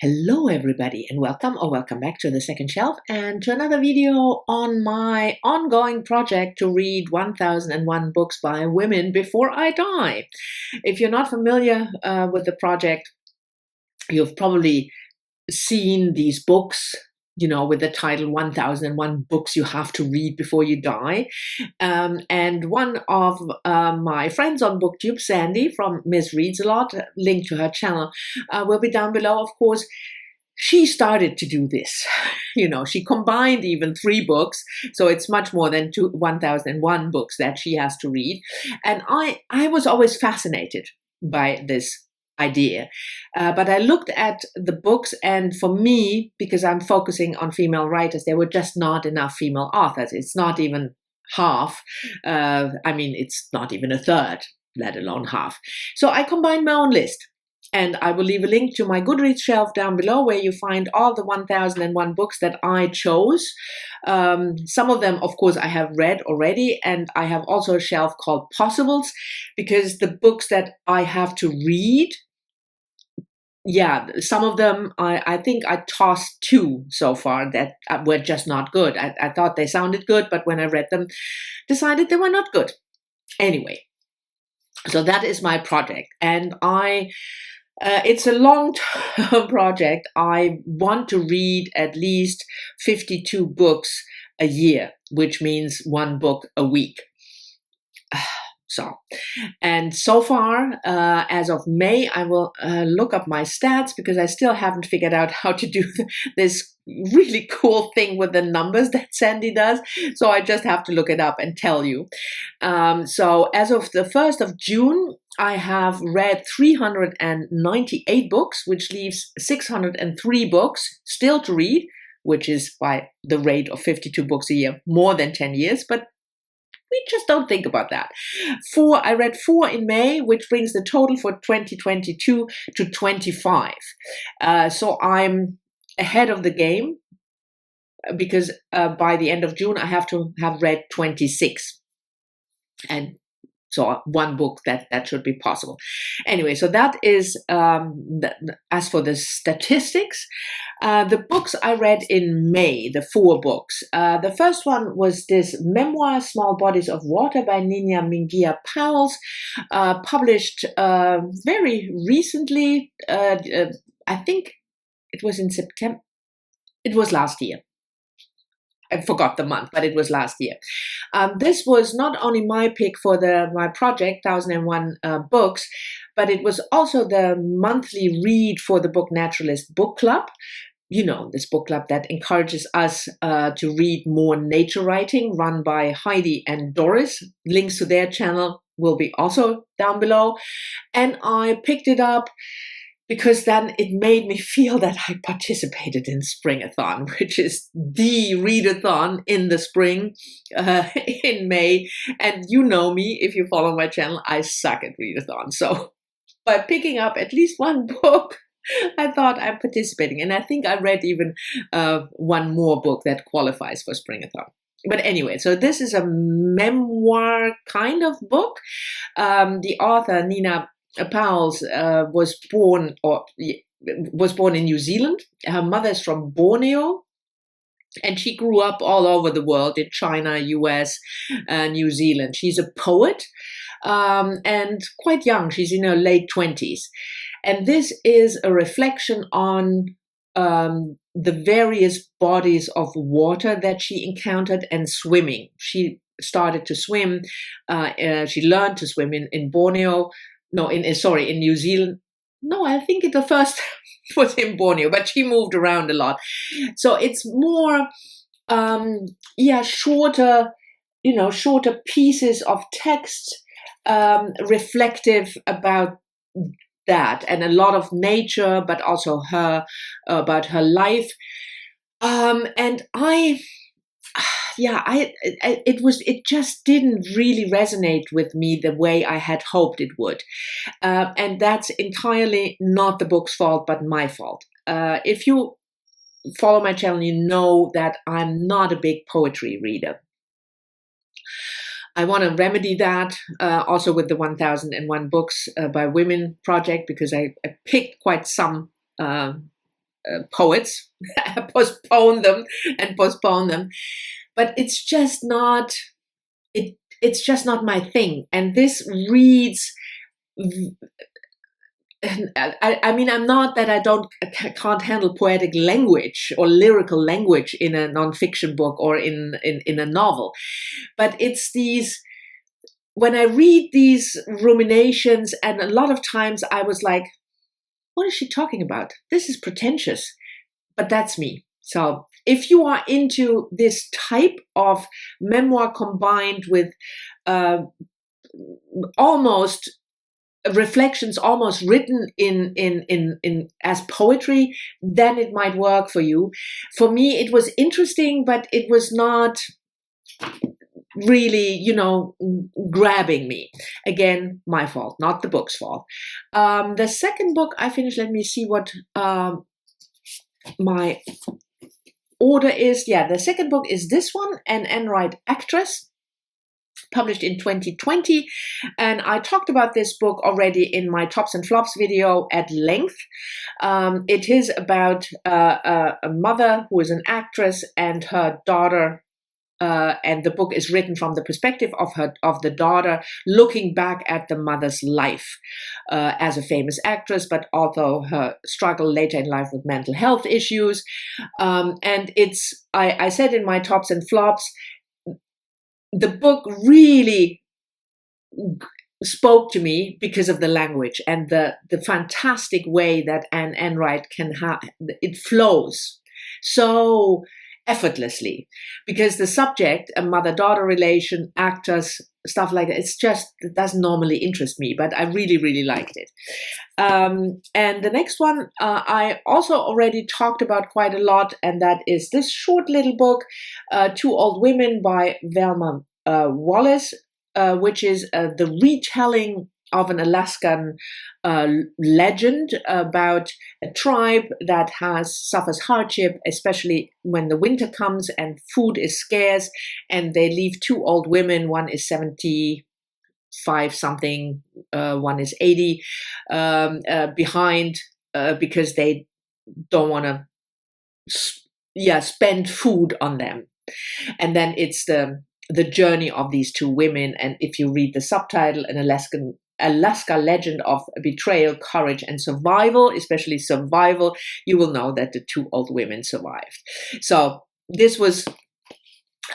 Hello everybody and welcome back to the second shelf and to another video on my ongoing project to read 1001 books by women before I die. If you're not familiar with the project, you've probably seen these books, with the title 1001 books you have to read before you die. And one of my friends on BookTube, Sandy from Miss Reads a Lot, link to her channel will be down below, of course. She started to do this. She combined even 3 books, so it's much more than 1001 books that she has to read. And I was always fascinated by this idea. But I looked at the books, and for me, because I'm focusing on female writers, there were just not enough female authors. It's not even half. It's not even a third, let alone half. So I combined my own list. And I will leave a link to my Goodreads shelf down below where you find all the 1001 books that I chose. Some of them, of course, I have read already. And I have also a shelf called Possibles, because the books that I have to read, some of them, I think I tossed 2 so far that were just not good. I thought they sounded good, but when I read them, decided they were not good. Anyway, so that is my project. And it's a long-term project. I want to read at least 52 books a year, which means 1 book a week. So far, as of May, I will look up my stats because I still haven't figured out how to do this really cool thing with the numbers that Sandy does. So I just have to look it up and tell you. So as of the 1st of June, I have read 398 books, which leaves 603 books still to read, which is by the rate of 52 books a year, more than 10 years, but we just don't think about that. I read 4 in May, which brings the total for 2022 to 25. So I'm ahead of the game because by the end of June, I have to have read 26. And so 1 book that should be possible. Anyway, so that is, as for the statistics, the books I read in May, the 4 books. The first one was this memoir, Small Bodies of Water by Nina Mingia Powles, published very recently. I think it was in September. It was last year. I forgot the month, but it was last year. This was not only my pick for my project, 1001 books, but it was also the monthly read for the Book Naturalist Book Club. This book club that encourages us to read more nature writing, run by Heidi and Doris. Links to their channel will be also down below. And I picked it up because then it made me feel that I participated in Springathon, which is the readathon in the spring, in May. And you know me, if you follow my channel, I suck at readathon. So by picking up at least 1 book, I thought I'm participating. And I think I read even 1 more book that qualifies for Springathon. But anyway, so this is a memoir kind of book. The author, Nina Powles, was born in New Zealand. Her mother is from Borneo, and she grew up all over the world, in China, US, New Zealand. She's a poet, and quite young. She's in her late 20s. And this is a reflection on the various bodies of water that she encountered and swimming. She started to swim. She learned to swim in Borneo. No, in New Zealand. No, I think the first was in Borneo, but she moved around a lot. So it's more, shorter pieces of text, reflective about that, and a lot of nature, but also about her life. It just didn't really resonate with me the way I had hoped it would. And that's entirely not the book's fault, but my fault. If you follow my channel, you know that I'm not a big poetry reader. I want to remedy that also with the 1001 books by women project, because I picked quite some poets, postpone them and postpone them. But it's just not, it's just not my thing. And this reads, I mean, I'm not that I can't handle poetic language or lyrical language in a nonfiction book or in a novel, but it's these, when I read these ruminations, and a lot of times I was like, what is she talking about? This is pretentious, but that's me. So if you are into this type of memoir combined with almost reflections, almost written in as poetry, then it might work for you. For me, it was interesting, but it was not really, grabbing me. Again, my fault, not the book's fault. The second book I finished, let me see what my order is. Yeah, the second book is this one, An Unread Actress, published in 2020. And I talked about this book already in my Tops and Flops video at length. It is about a mother who is an actress and her daughter. And the book is written from the perspective of the daughter, looking back at the mother's life as a famous actress, but also her struggle later in life with mental health issues. And it's, I said in my Tops and Flops, the book really spoke to me because of the language and the fantastic way that Anne Enright can have, it flows so effortlessly, because the subject, a mother-daughter relation, actors, stuff like that, it doesn't normally interest me, but I really, really liked it. And the next one I also already talked about quite a lot, and that is this short little book, Two Old Women by Velma Wallace, which is the retelling of an Alaskan legend about a tribe that suffers hardship, especially when the winter comes and food is scarce, and they leave two old women. One is 75 something, one is 80, behind because they don't want to spend food on them. And then it's the journey of these two women, and if you read the subtitle, an Alaska legend of betrayal, courage, and survival, especially survival, you will know that the two old women survived. So this was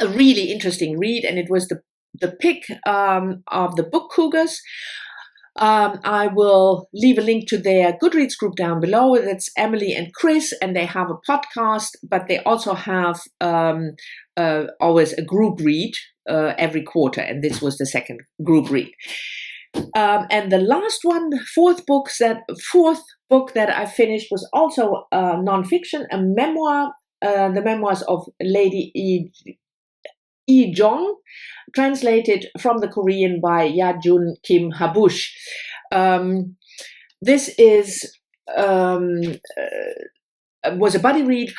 a really interesting read, and it was the pick of the Book Cougars. I will leave a link to their Goodreads group down below. That's Emily and Chris, and they have a podcast, but they also have always a group read every quarter, and this was the second group read. And the last one, fourth book that I finished was also nonfiction, a memoir, the memoirs of Lady E. Jong, translated from the Korean by Yajun Kim Habush. This is was a buddy read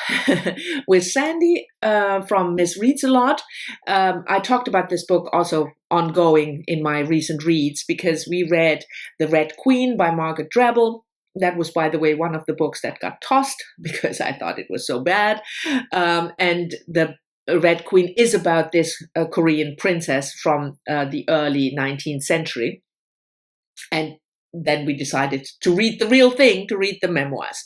with Sandy from Miss Reads a Lot. I talked about this book also ongoing in my recent reads, because we read The Red Queen by Margaret Drabble. That was, by the way, one of the books that got tossed because I thought it was so bad. And the Red Queen is about this Korean princess from the early 19th century. And then we decided to read the real thing, to read the memoirs.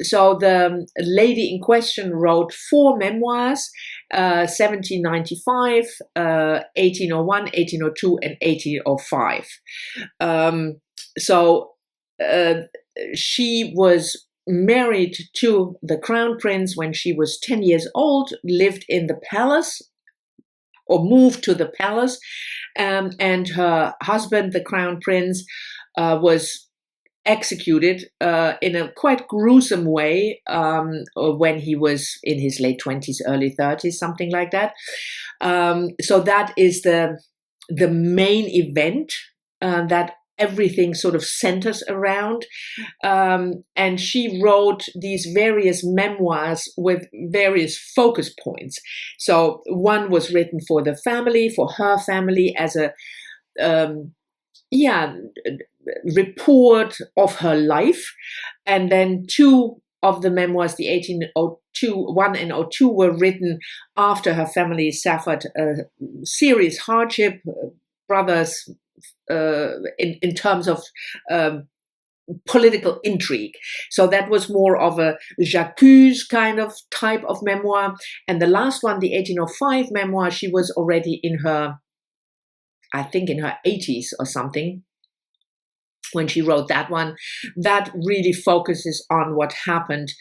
So the lady in question wrote 4 memoirs, 1795, 1801, 1802, and 1805. She was married to the crown prince when she was 10 years old, lived in the palace, or moved to the palace, and her husband, the crown prince, was executed in a quite gruesome way when he was in his late 20s, early 30s, something like that. So that is the main event that everything sort of centers around. And she wrote these various memoirs with various focus points. So one was written for the family, for her family, as a report of her life. And then 2 of the memoirs, the 1 and 02, were written after her family suffered a serious hardship, brothers, in terms of political intrigue. So that was more of a J'accuse kind of type of memoir. And the last one, the 1805 memoir, she was already in her, I think in her 80s or something when she wrote that one. That really focuses on what happened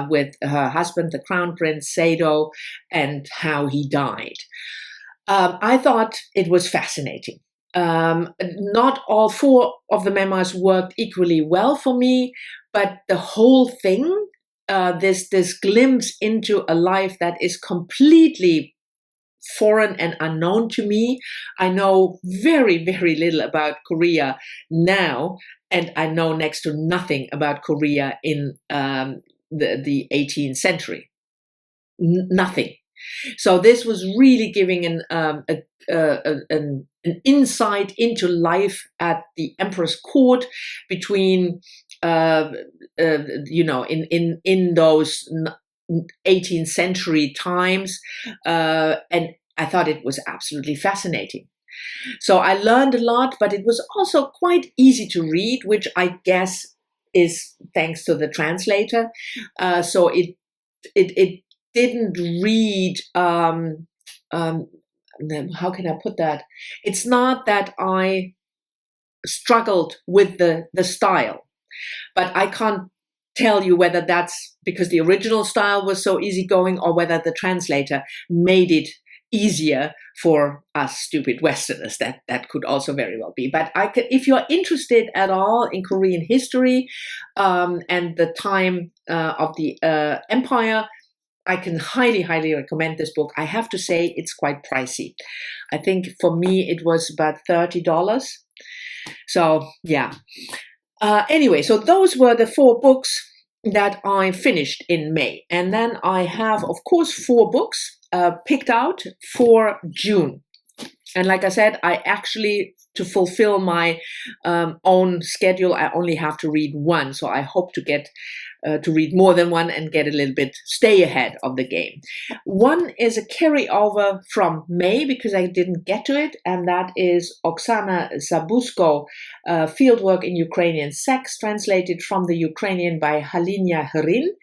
with her husband, the Crown Prince Sado, and how he died. I thought it was fascinating. Not all 4 of the memoirs worked equally well for me, but the whole thing, this glimpse into a life that is completely foreign and unknown to me. I know very, very little about Korea now, and I know next to nothing about Korea in the 18th century. Nothing. So this was really giving an insight into life at the emperor's court between, in those 18th century times, and I thought it was absolutely fascinating. So I learned a lot, but it was also quite easy to read, which I guess is thanks to the translator. So it didn't read, how can I put that? It's not that I struggled with the style, but I can't tell you whether that's because the original style was so easygoing or whether the translator made it easier for us stupid Westerners. That could also very well be. But if you're interested at all in Korean history and the time of the empire, I can highly, highly recommend this book. I have to say it's quite pricey. I think for me it was about $30. So yeah. Anyway, so those were the 4 books that I finished in May. And then I have, of course, 4 books picked out for June. And like I said, I actually, to fulfill my own schedule, I only have to read 1. So I hope to get to read more than 1 and get a little bit, stay ahead of the game. 1 is a carryover from May because I didn't get to it, and that is Oksana Zabusko, Fieldwork in Ukrainian Sex, translated from the Ukrainian by Halinia Hrin.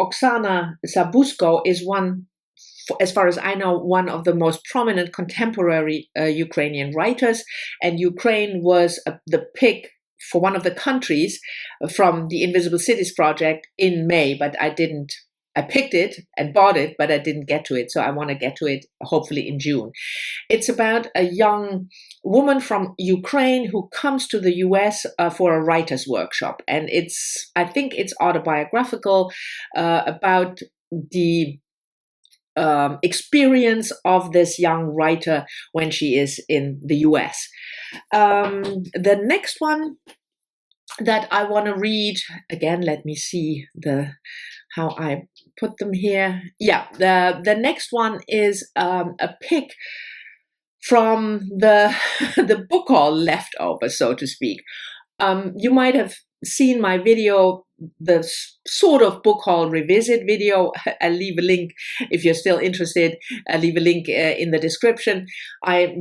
Oksana Zabusko is one, as far as I know, one of the most prominent contemporary Ukrainian writers, and Ukraine was the pick for one of the countries from the Invisible Cities project in May, but I picked it and bought it, but I didn't get to it. So I want to get to it hopefully in June. It's about a young woman from Ukraine who comes to the US for a writer's workshop. And I think it's autobiographical about the experience of this young writer when she is in the US. The next one that I want to read, again, let me see how I put them here. Yeah, the next one is a pick from the the book haul leftover, so to speak. You might have seen my video, the sort of book haul revisit video. I'll leave a link if you're still interested. I'll leave a link in the description. I'm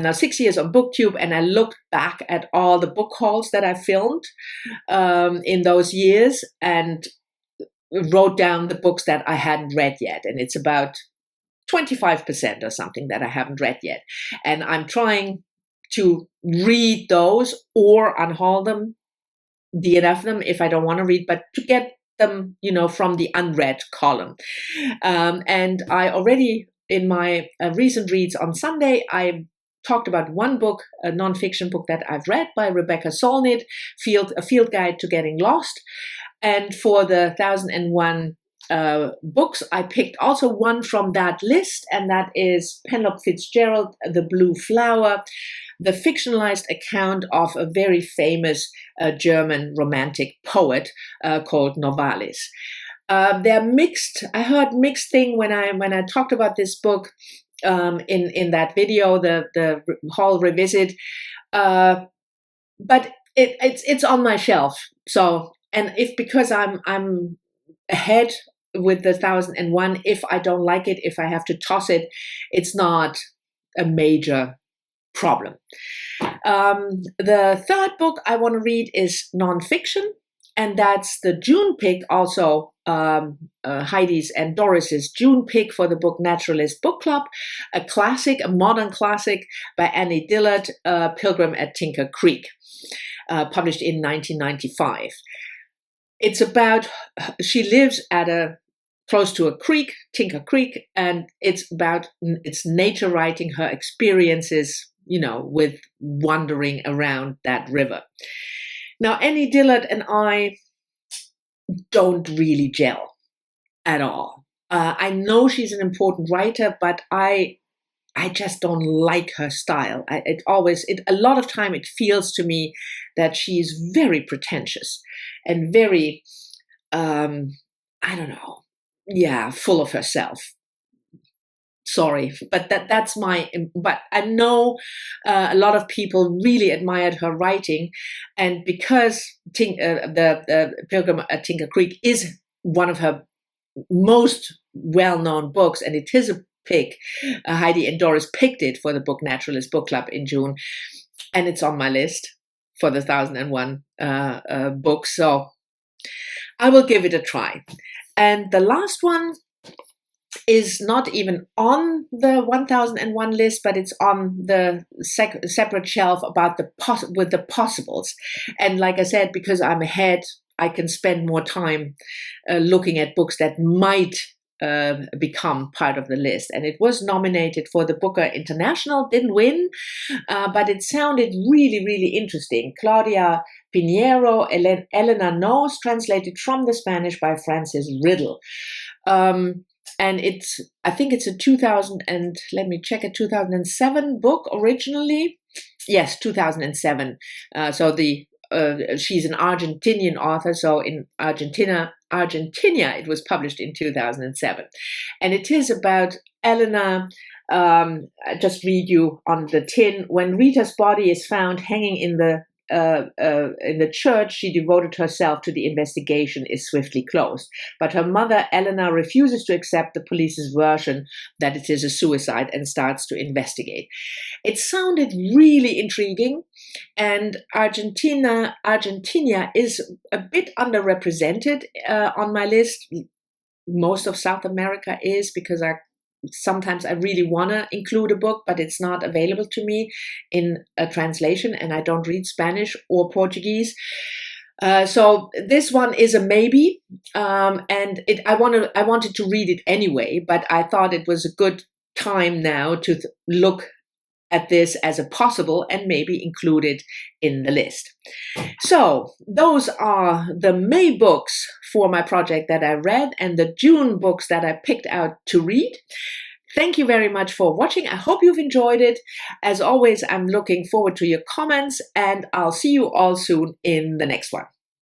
now 6 years on BookTube, and I looked back at all the book hauls that I filmed in those years and wrote down the books that I hadn't read yet. And it's about 25% or something that I haven't read yet. And I'm trying to read those or unhaul them, DNF them if I don't want to read, but to get them, from the unread column. And I already, in my recent reads on Sunday, I talked about one book, a nonfiction book that I've read by Rebecca Solnit, A Field Guide to Getting Lost. And for the 1001 books, I picked also one from that list, and that is Penelope Fitzgerald, The Blue Flower, the fictionalized account of a very famous German romantic poet called Novalis. They're mixed. I heard mixed thing when I talked about this book in that video, the Hall Revisit. But it's on my shelf. So, and if because I'm ahead with the 1001, if I don't like it, if I have to toss it, it's not a major problem. The third book I want to read is nonfiction, and that's the June pick, also Heidi's and Doris's June pick for the book Naturalist Book Club, a classic, a modern classic by Annie Dillard, Pilgrim at Tinker Creek, published in 1995. It's about, she lives at close to a creek, Tinker Creek, and it's nature writing, her experiences, with wandering around that river. Now, Annie Dillard and I don't really gel at all. I know she's an important writer, but I just don't like her style. A lot of time it feels to me that she's very pretentious and very, full of herself. Sorry, but that's but I know a lot of people really admired her writing, and because the Pilgrim at Tinker Creek is one of her most well-known books, and it is a pick, Heidi and Doris picked it for the book Naturalist Book Club in June, and it's on my list for the 1001 book, so I will give it a try. And the last one is not even on the 1001 list, but it's on the separate shelf about with the possibles. And like I said, because I'm ahead, I can spend more time looking at books that might become part of the list. And it was nominated for the Booker International, didn't win, but it sounded really, really interesting. Claudia Pinheiro, Elena Knows, translated from the Spanish by Francis Riddle. And I think it's a 2007 book originally. Yes, 2007. So she's an Argentinian author. So in Argentina, it was published in 2007. And it is about Elena. I just read you on the tin. When Rita's body is found hanging in the church she devoted herself to, the investigation is swiftly closed. But her mother, Elena, refuses to accept the police's version that it is a suicide and starts to investigate. It sounded really intriguing, and Argentina is a bit underrepresented on my list. Most of South America is, because sometimes I really want to include a book, but it's not available to me in a translation, and I don't read Spanish or Portuguese. So this one is a maybe, and I wanted to read it anyway, but I thought it was a good time now to look at this as a possible and maybe include it in the list. So those are the May books for my project that I read and the June books that I picked out to read. Thank you very much for watching. I hope you've enjoyed it. As always, I'm looking forward to your comments, and I'll see you all soon in the next one.